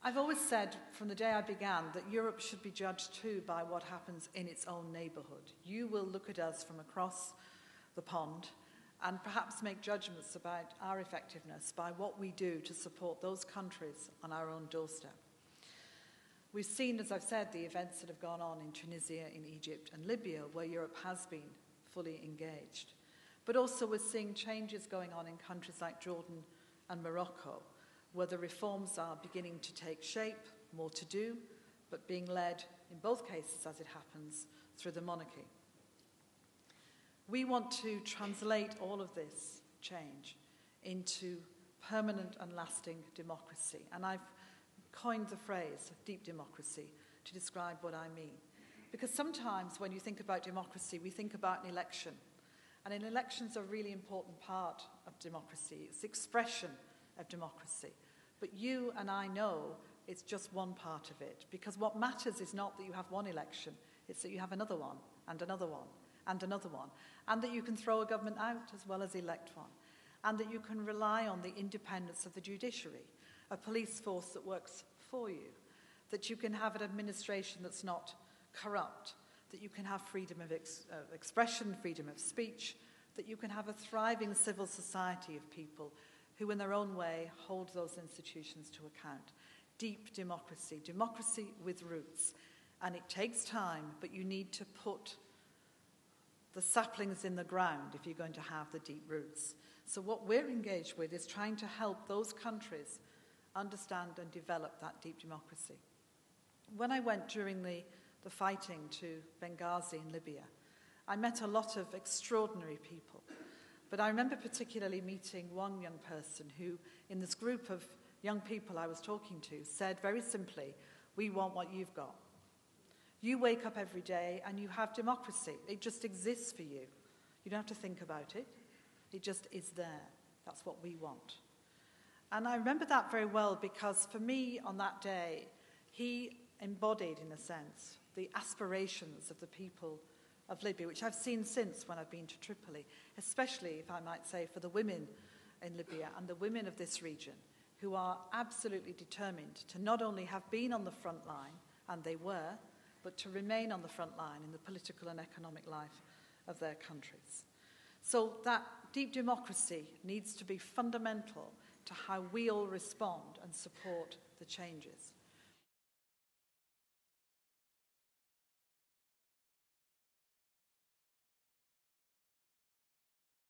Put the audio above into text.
I've always said from the day I began that Europe should be judged too by what happens in its own neighbourhood. You will look at us from across the pond and perhaps make judgments about our effectiveness by what we do to support those countries on our own doorstep. We've seen, as I've said, the events that have gone on in Tunisia, in Egypt and Libya, where Europe has been fully engaged. But also we're seeing changes going on in countries like Jordan and Morocco, where the reforms are beginning to take shape, more to do, but being led, in both cases as it happens, through the monarchy. We want to translate all of this change into permanent and lasting democracy. And I've coined the phrase deep democracy to describe what I mean. Because sometimes when you think about democracy, we think about an election. And an election's a really important part of democracy. It's the expression of democracy. But you and I know it's just one part of it. Because what matters is not that you have one election, it's that you have another one, and another one, and another one. And that you can throw a government out as well as elect one. And that you can rely on the independence of the judiciary, a police force that works for you. That you can have an administration that's not corrupt. That you can have freedom of expression, freedom of speech. That you can have a thriving civil society of people who in their own way hold those institutions to account. Deep democracy, democracy with roots. And it takes time, but you need to put the saplings in the ground if you're going to have the deep roots. So what we're engaged with is trying to help those countries understand and develop that deep democracy. When I went during the fighting to Benghazi in Libya, I met a lot of extraordinary people. But I remember particularly meeting one young person who, in this group of young people I was talking to, said very simply, "We want what you've got. You wake up every day and you have democracy. It just exists for you. You don't have to think about it. It just is there. That's what we want." And I remember that very well because for me on that day, he embodied, in a sense, the aspirations of the people of Libya, which I've seen since when I've been to Tripoli, especially, if I might say, for the women in Libya and the women of this region who are absolutely determined to not only have been on the front line, and they were, but to remain on the front line in the political and economic life of their countries. So that deep democracy needs to be fundamental to how we all respond and support the changes.